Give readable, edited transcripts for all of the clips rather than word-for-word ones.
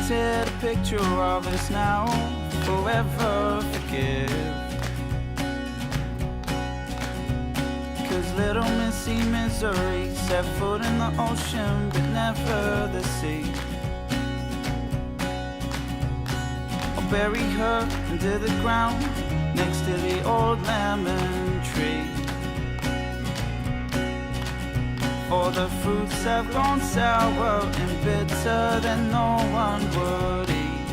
painted a picture of us now, forever forgive. Cause little Missy Misery set foot in the ocean but never the sea. I'll bury her under the ground next to the old lemon tree. For the fruits have gone sour and bitter that no one would eat.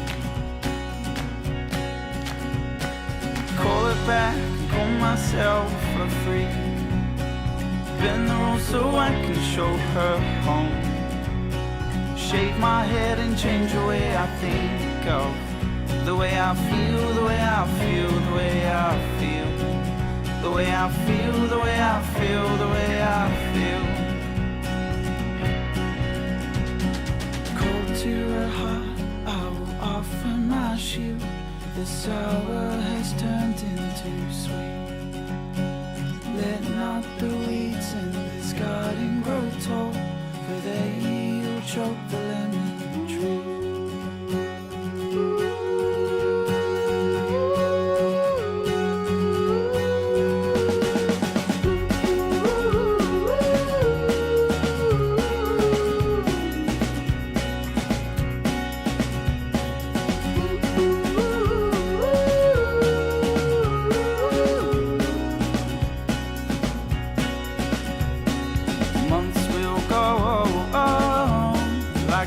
Call it back and call myself for free. Bend the rules so I can show her home. Shave my head and change the way I think of the way I feel, the way I feel, the way I feel, the way I feel, the way I feel, the way I feel. Cold to her heart, I will offer my shield. The sour has turned into sweet. Let not the weeds in this garden grow tall, for they will choke the lemon tree.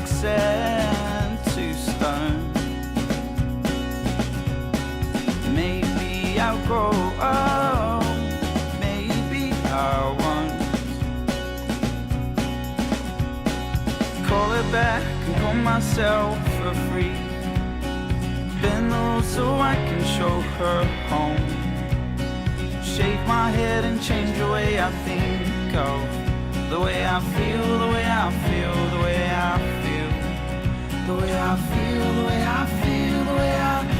Sand to stone. Maybe I'll grow up, maybe I won't. Call it back and call myself for free. Bend the rules so I can show her home. Shave my head and change the way I think of the way I feel, the way I feel, the way I feel, the way I feel, the way I feel, the way I feel.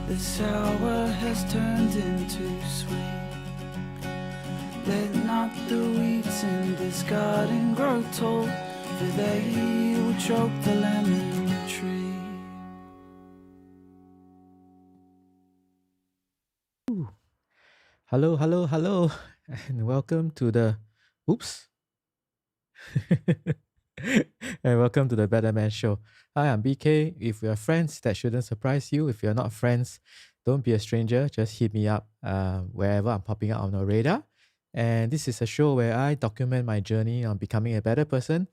The sour has turned into sweet. Let not the weeds in this garden grow tall, for they will choke the lemon tree. Hello, hello, hello, and welcome to the and welcome to the Better Man Show. Hi, I'm BK. If we are friends, that shouldn't surprise you. If you're not friends, don't be a stranger. Just hit me up wherever I'm popping up on your radar. And this is a show where I document my journey on becoming a better person,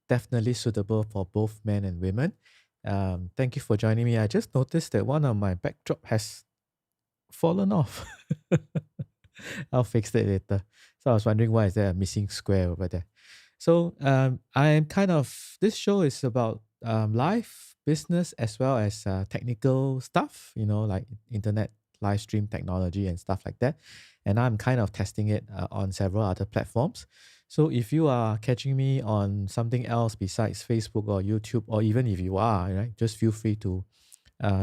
definitely suitable for both men and women. Thank you for joining me. I just noticed that one of my backdrop has fallen off. I'll fix it later. So I was wondering why is there a missing square over there. So this show is about life, business, as well as technical stuff, like internet live stream technology and stuff like that. And I'm kind of testing it on several other platforms. So if you are catching me on something else besides Facebook or YouTube, or even if you are, right, just feel free to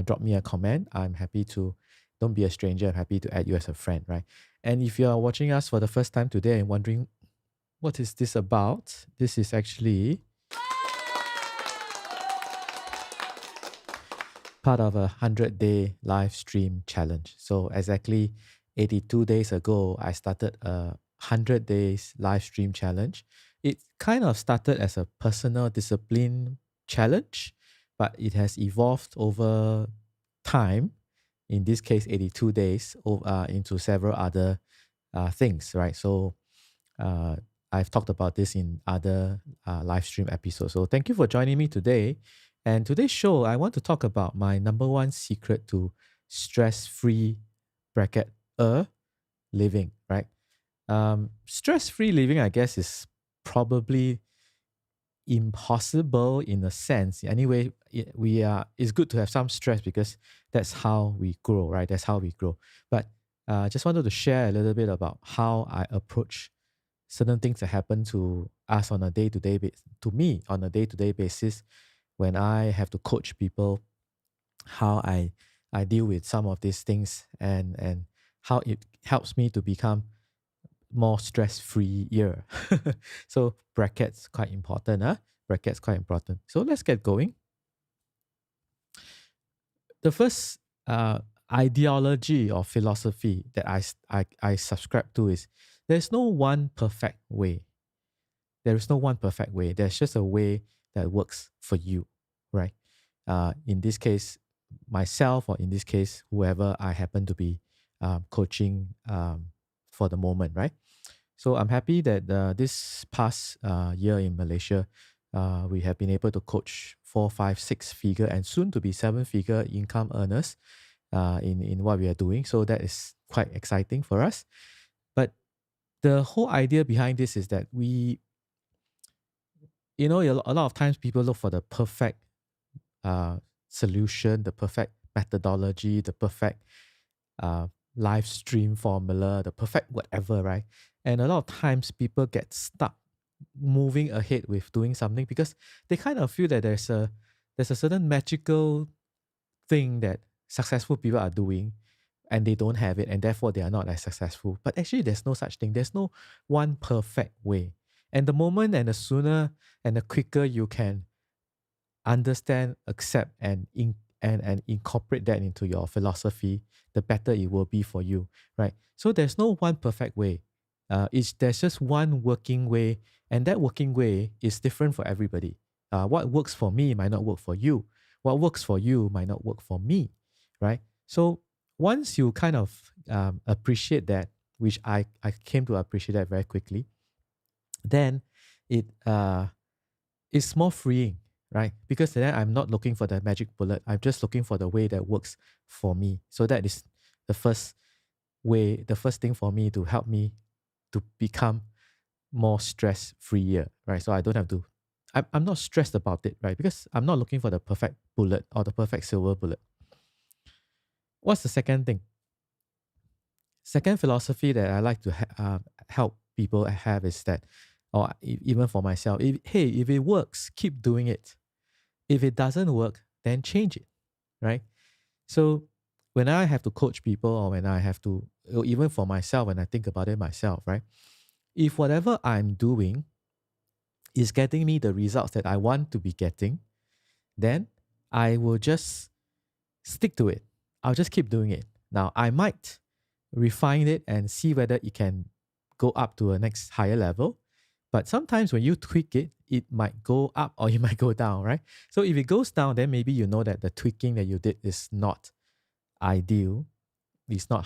drop me a comment. I'm happy to, don't be a stranger, I'm happy to add you as a friend, right? And if you are watching us for the first time today and wondering, what is this about? This is actually part of a 100-day live stream challenge. So exactly 82 days ago, I started a 100 days live stream challenge. It kind of started as a personal discipline challenge, but it has evolved over time, in this case 82 days, into several other things, right? So I've talked about this in other live stream episodes. So thank you for joining me today. And today's show, I want to talk about my number one secret to stress-free bracket living, right? Stress-free living, I guess, is probably impossible in a sense. Anyway, it's good to have some stress because that's how we grow, right? That's how we grow. But just wanted to share a little bit about how I approach certain things that happen to us on a day-to-day basis, to me on a day-to-day basis when I have to coach people, how I deal with some of these things and how it helps me to become more stress-free year. So brackets quite important, huh? Brackets quite important. So let's get going. The first ideology or philosophy that I subscribe to is there's no one perfect way. There is no one perfect way. There's just a way that works for you, right? In this case, myself, or in this case, whoever I happen to be coaching for the moment, right? So I'm happy that this past year in Malaysia, we have been able to coach 4, 5, 6 figure and soon to be 7 figure income earners in what we are doing. So that is quite exciting for us. But the whole idea behind this is that a lot of times people look for the perfect solution, the perfect methodology, the perfect live stream formula, the perfect whatever, right? And a lot of times people get stuck moving ahead with doing something because they kind of feel that there's a certain magical thing that successful people are doing and they don't have it and therefore they are not as successful. But actually there's no such thing. There's no one perfect way. And the moment and the sooner and the quicker you can understand, accept, and incorporate that into your philosophy, the better it will be for you, right? So there's no one perfect way. There's just one working way, and that working way is different for everybody. What works for me might not work for you. What works for you might not work for me, right? So once you kind of appreciate that, which I came to appreciate that very quickly, then it it's more freeing, right? Because then I'm not looking for the magic bullet. I'm just looking for the way that works for me. So that is the first way, the first thing for me to help me to become more stress-freer, right? So I don't have to, I'm not stressed about it, right? Because I'm not looking for the perfect bullet or the perfect silver bullet. What's the second thing? Second philosophy that I like to help people have is that, or even for myself, if it works, keep doing it. If it doesn't work, then change it, right? So when I have to coach people, or when I have to, or even for myself, when I think about it myself, right? If whatever I'm doing is getting me the results that I want to be getting, then I will just stick to it. I'll just keep doing it. Now, I might refine it and see whether it can go up to a next higher level. But sometimes when you tweak it, it might go up or it might go down, right? So if it goes down, then maybe you know that the tweaking that you did is not ideal. It's not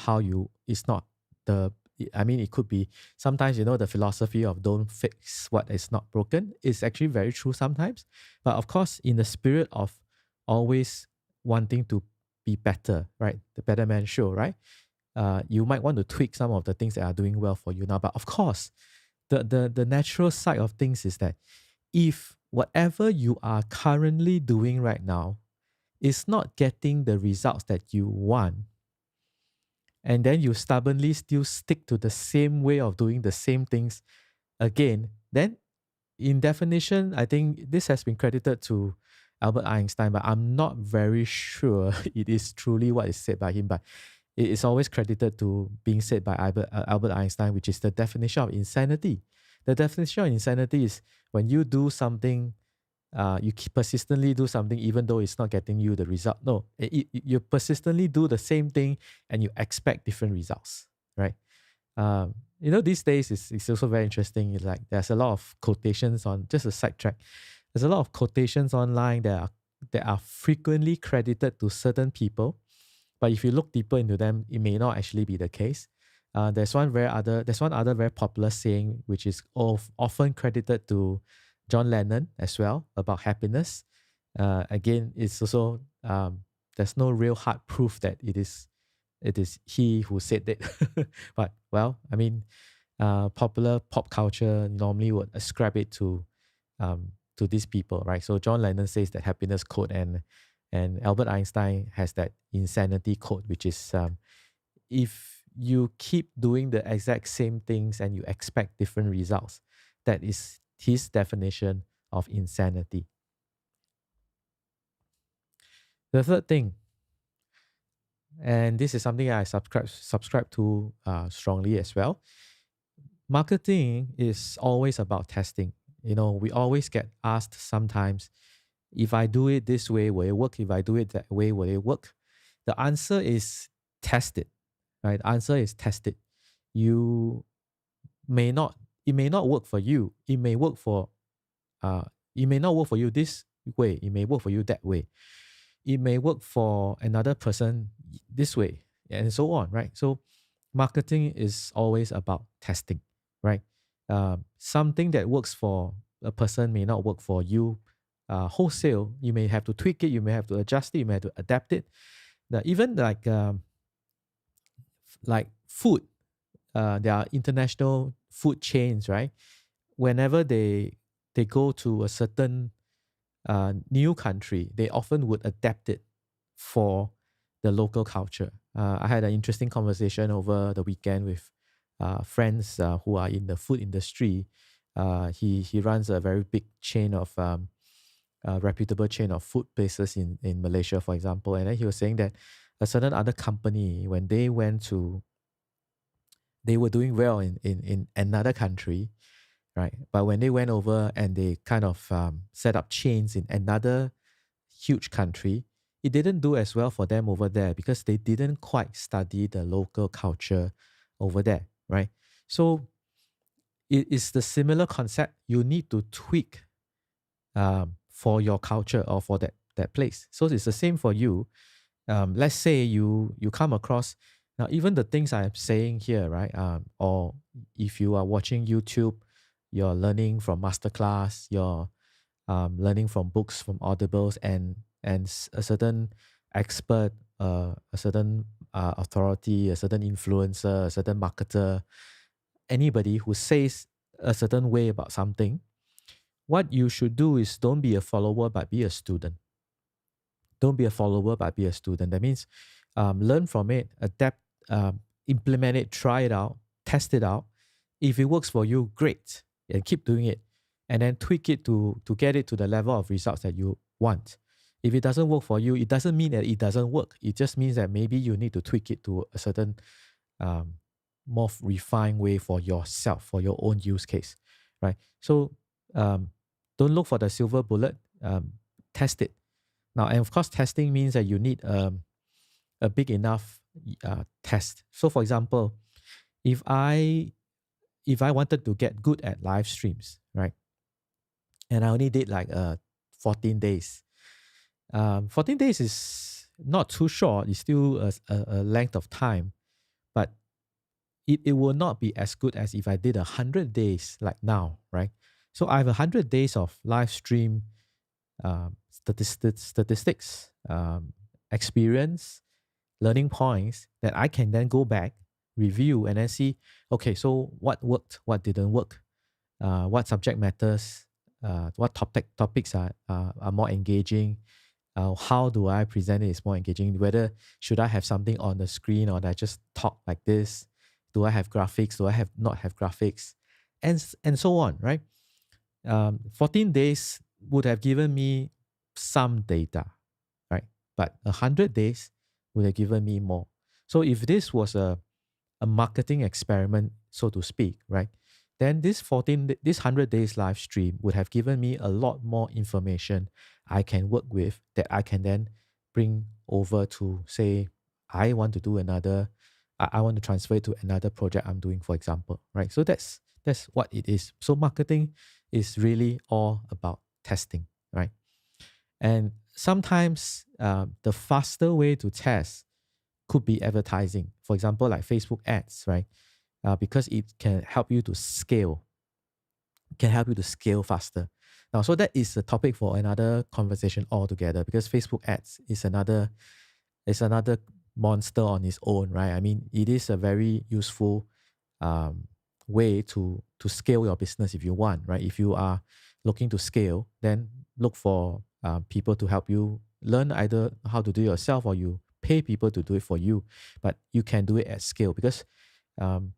it could be sometimes, the philosophy of don't fix what is not broken is actually very true sometimes. But of course, in the spirit of always wanting to be better, right? The Better Man Show, right? You might want to tweak some of the things that are doing well for you now. But of course, the natural side of things is that if whatever you are currently doing right now is not getting the results that you want, and then you stubbornly still stick to the same way of doing the same things again, then in definition, I think this has been credited to Albert Einstein, but I'm not very sure it is truly what is said by him. But it is always credited to being said by Albert Einstein, which is the definition of insanity. The definition of insanity is when you do something, you persistently do something even though it's not getting you the result. No, you persistently do the same thing and you expect different results, right? These days it's also very interesting. It's like there's a lot of quotations on, just a sidetrack. There's a lot of quotations online that are frequently credited to certain people, but if you look deeper into them, it may not actually be the case. There's one other very popular saying which is often credited to John Lennon as well, about happiness. Again, it's also there's no real hard proof that it is he who said that. But well, I mean, popular pop culture normally would ascribe it to these people, right? So John Lennon says that happiness code, and Albert Einstein has that insanity code, which is if you keep doing the exact same things and you expect different results, that is his definition of insanity. The third thing, and this is something I subscribe to strongly as well. Marketing is always about testing. You know, we always get asked sometimes, if I do it this way, will it work? If I do it that way, will it work? The answer is test it, right? The answer is test it. You may not, it may not work for you. It may work for, uh, it may not work for you this way. It may work for you that way. It may work for another person this way, and so on, right? So marketing is always about testing, right? Something that works for a person may not work for you wholesale. You may have to tweak it, you may have to adjust it, you may have to adapt it. Now, even like food, there are international food chains, right? Whenever they go to a certain new country, they often would adapt it for the local culture. I had an interesting conversation over the weekend with friends who are in the food industry. He runs a very big chain of reputable chain of food places in Malaysia, for example. And then he was saying that a certain other company, when they went to, they were doing well in another country, right? But when they went over and they kind of set up chains in another huge country, it didn't do as well for them over there because they didn't quite study the local culture over there, right? So it is the similar concept. You need to tweak for your culture or for that place. So it's the same for you. Let's say you come across now even the things I'm saying here, right? Or if you are watching YouTube, you're learning from masterclass, you're learning from books, from audibles, and a certain expert, a certain authority, a certain influencer, a certain marketer, anybody who says a certain way about something, what you should do is don't be a follower, but be a student. Don't be a follower, but be a student. That means learn from it, adapt, implement it, try it out, test it out. If it works for you, great, and keep doing it. And then tweak it to get it to the level of results that you want. If it doesn't work for you, it doesn't mean that it doesn't work. It just means that maybe you need to tweak it to a certain more refined way for yourself, for your own use case, right? So don't look for the silver bullet. Test it. Now, and of course, testing means that you need a big enough test. So, for example, if I wanted to get good at live streams, right, and I only did like 14 days. 14 days is not too short. It's still a length of time, but it will not be as good as if I did 100 days like now, right? So I have 100 days of live stream statistics, experience, learning points that I can then go back, review, and then see, okay, so what worked, what didn't work, what subject matters, what topics are more engaging, how do I present it is more engaging, whether should I have something on the screen or do I just talk like this, do I have graphics, do I have not have graphics, and so on, right? 14 days would have given me some data, right? But 100 days would have given me more. So if this was a marketing experiment, so to speak, right? Then this 100 days live stream would have given me a lot more information I can work with that I can then bring over to say, I want to do another, I want to transfer it to another project I'm doing, for example, right? So that's what it is. So marketing is really all about testing, right? And sometimes the faster way to test could be advertising. For example, like Facebook ads, right? Because it can help you to scale, faster. Now, so that is a topic for another conversation altogether, because Facebook ads is another monster on its own, right? I mean, it is a very useful um, way to scale your business if you want, right? If you are looking to scale, then look for people to help you learn either how to do it yourself, or you pay people to do it for you. But you can do it at scale, because um,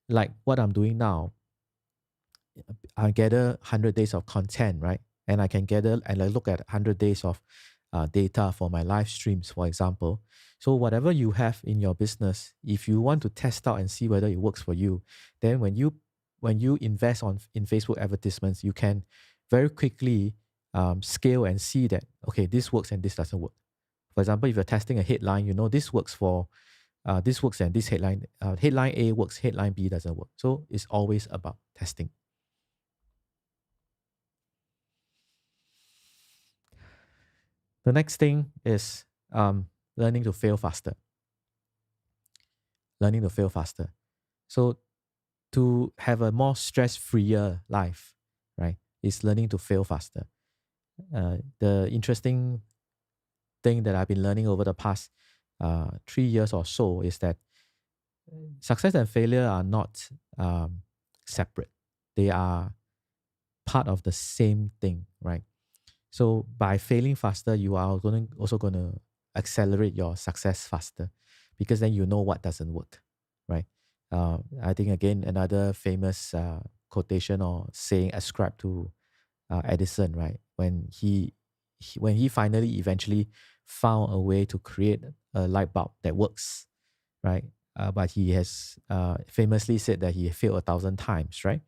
like what I'm doing now, I gather 100 days of content, right? And I can gather and I look at 100 days of data for my live streams, for example. So whatever you have in your business, if you want to test out and see whether it works for you, then when you invest in Facebook advertisements, you can very quickly scale and see that, okay, this works and this doesn't work. For example, if you're testing a headline, you know this works for this works and this headline A works, headline B doesn't work. So it's always about testing. The next thing is learning to fail faster. Learning to fail faster. So to have a more stress-freer life, right, is learning to fail faster. The interesting thing that I've been learning over the past 3 years or so is that success and failure are not separate. They are part of the same thing, right? So by failing faster, you are also going to accelerate your success faster, because then you know what doesn't work, right? I think again another famous quotation or saying ascribed to Edison, right? When he finally eventually found a way to create a light bulb that works, right? But he has famously said that he failed 1,000 times, right?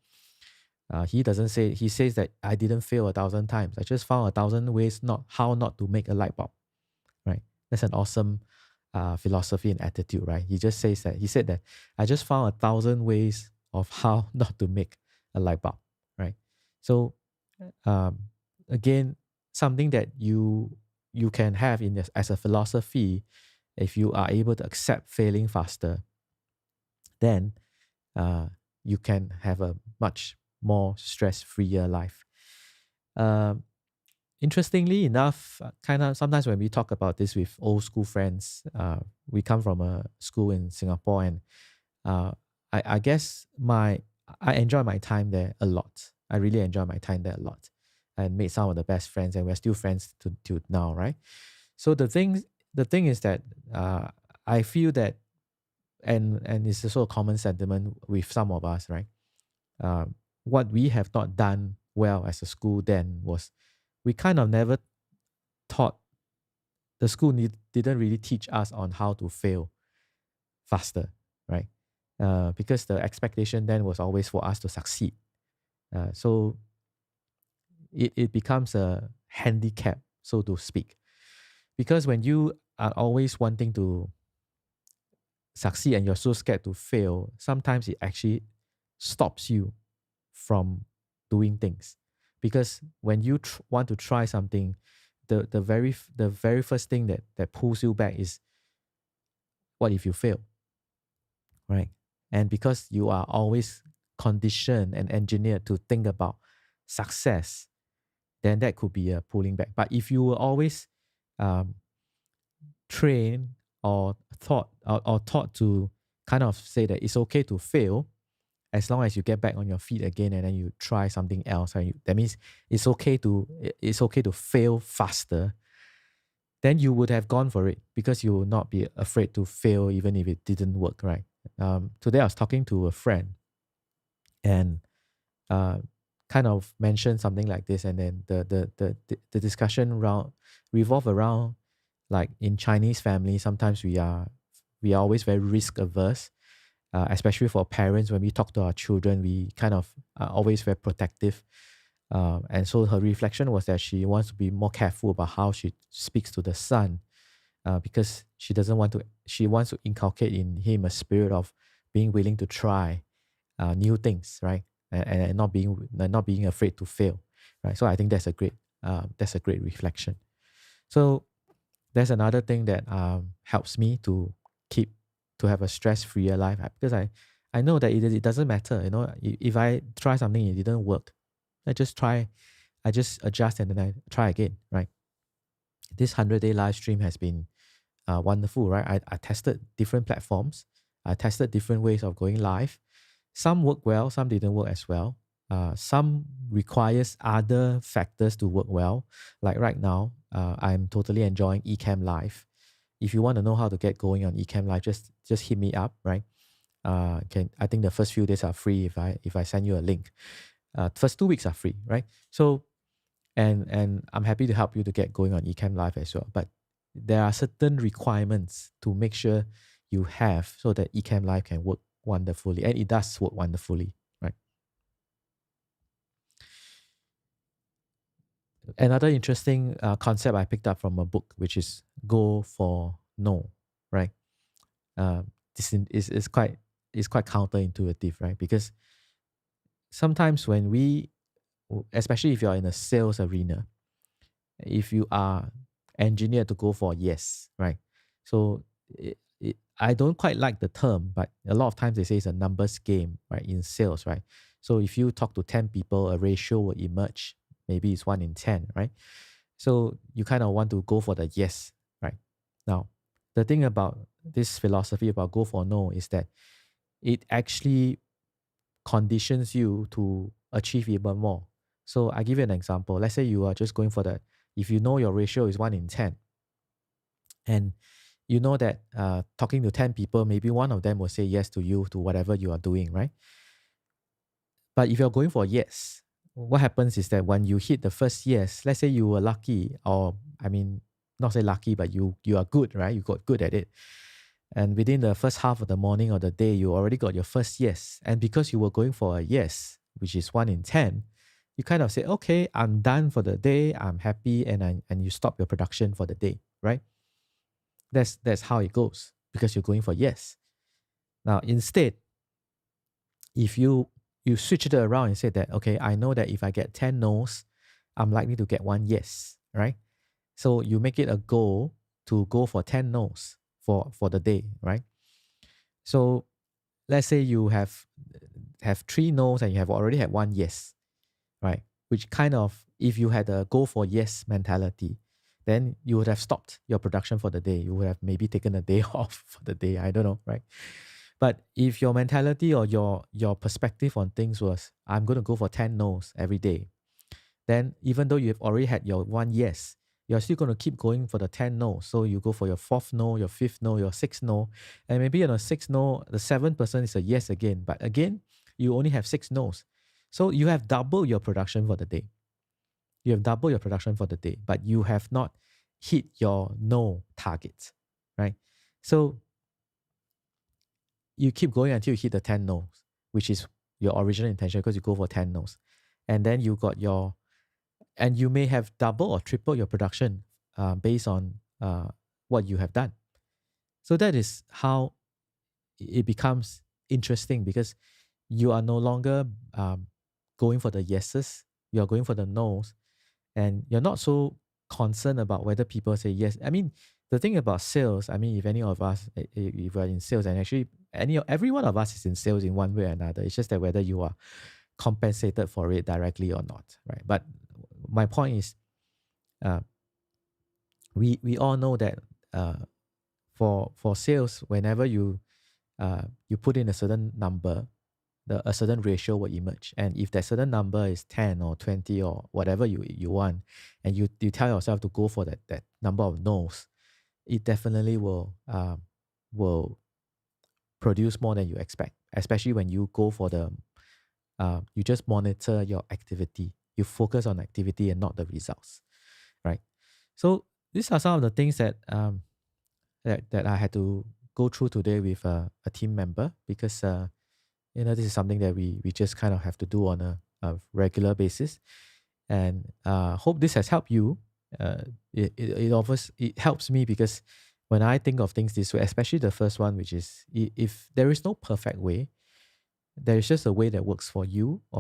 He doesn't say, he says that I didn't fail 1,000 times. I just found 1,000 ways how not to make a light bulb, right? That's an awesome philosophy and attitude, right? He just says that, he said that I just found 1,000 ways of how not to make a light bulb, right? So again, something that you can have as a philosophy, if you are able to accept failing faster, then you can have a much more stress-freer life. Interestingly enough, kind of sometimes when we talk about this with old school friends, we come from a school in Singapore, and I guess I enjoy my time there a lot. I really enjoy my time there a lot, and made some of the best friends, and we're still friends to now, right? So the thing is that I feel that, and it's also a common sentiment with some of us, right? What we have not done well as a school then was we kind of never taught, the school didn't really teach us on how to fail faster, right? Because the expectation then was always for us to succeed. So it becomes a handicap, so to speak. Because when you are always wanting to succeed and you're so scared to fail, sometimes it actually stops you from doing things. Because when you want to try something, the very first thing that pulls you back is, what if you fail, right? And because you are always conditioned and engineered to think about success, then that could be a pulling back. But if you were always trained or taught to kind of say that it's okay to fail, as long as you get back on your feet again and then you try something else, right? That means it's okay to fail faster. Then you would have gone for it, because you will not be afraid to fail even if it didn't work, right? Today I was talking to a friend, and kind of mentioned something like this, and then the discussion revolve around, like in Chinese family, sometimes we are always very risk averse. Especially for parents, when we talk to our children, we kind of are always very protective. And so her reflection was that she wants to be more careful about how she speaks to the son, because she wants to inculcate in him a spirit of being willing to try new things, right? And not being afraid to fail, right? So I think that's a great reflection. So that's another thing that helps me to have a stress-freer life, because I know that it doesn't matter. If I try something, it didn't work, I just try I just adjust and then I try again, right? This 100-day live stream has been wonderful, right? I tested different platforms. I tested different ways of going live. Some work well, some didn't work as well. Some requires other factors to work well. Like right now, I'm totally enjoying Ecamm Live. If you want to know how to get going on Ecamm Live, just hit me up, right? I think the first few days are free if I send you a link. First 2 weeks are free, right? So and I'm happy to help you to get going on Ecamm Live as well. But there are certain requirements to make sure you have so that Ecamm Live can work wonderfully, and it does work wonderfully, right? Another interesting concept I picked up from a book, which is go for no, right? This is quite counterintuitive, right? Because sometimes when especially if you're in a sales arena, if you are engineered to go for yes, right? So I don't quite like the term, but a lot of times they say it's a numbers game, right? In sales, right? So if you talk to 10 people, a ratio will emerge. Maybe it's 1 in 10, right? So you kind of want to go for the yes, right? Now, the thing about this philosophy about go for no is that it actually conditions you to achieve even more. So I give you an example. Let's say you are just going for if you know your ratio is 1 in 10, and you know that talking to 10 people, maybe one of them will say yes to you, to whatever you are doing, right? But if you're going for yes, what happens is that when you hit the first yes, let's say you were lucky, or I mean, not say lucky, but you are good, right? You got good at it. And within the first half of the morning or the day, you already got your first yes. And because you were going for a yes, which is 1 in 10, you kind of say, okay, I'm done for the day. I'm happy. And you stop your production for the day, right? That's how it goes because you're going for yes. Now, instead, if you switch it around and say that, okay, I know that if I get 10 no's, I'm likely to get 1 yes, right? So you make it a goal to go for 10 no's for the day, right? So let's say you have 3 no's and you have already had 1 yes, right? Which kind of, if you had a go for yes mentality, then you would have stopped your production for the day. You would have maybe taken a day off for the day. I don't know, right? But if your mentality or your perspective on things was, I'm going to go for 10 no's every day, then even though you've already had your 1 yes, you're still going to keep going for the 10 no. So you go for your 4th no, your 5th no, your 6th no. And maybe on a 6th no, the 7th is a yes again. But again, you only have 6 no's. So you have double your production for the day. You have double your production for the day, but you have not hit your no targets, right? So you keep going until you hit the 10 no's, which is your original intention because you go for 10 no's. And then you got and you may have double or triple your production based on what you have done. So that is how it becomes interesting because you are no longer going for the yeses, you're going for the no's, and you're not so concerned about whether people say yes. I mean, the thing about sales, I mean, if any of us, if we're in sales, and actually every one of us is in sales in one way or another, it's just that whether you are compensated for it directly or not, right? But my point is, we all know that for sales, whenever you put in a certain number, a certain ratio will emerge. And if that certain number is 10 or 20 or whatever you want, and you tell yourself to go for that number of no's, it definitely will produce more than you expect, especially when you go for you just monitor your activity. You focus on activity and not the results, right? So these are some of the things that that I had to go through today with a team member because this is something that we just kind of have to do on a regular basis, and hope this has helped you. It helps me because when I think of things this way, especially the first one, which is if there is no perfect way, there is just a way that works for you or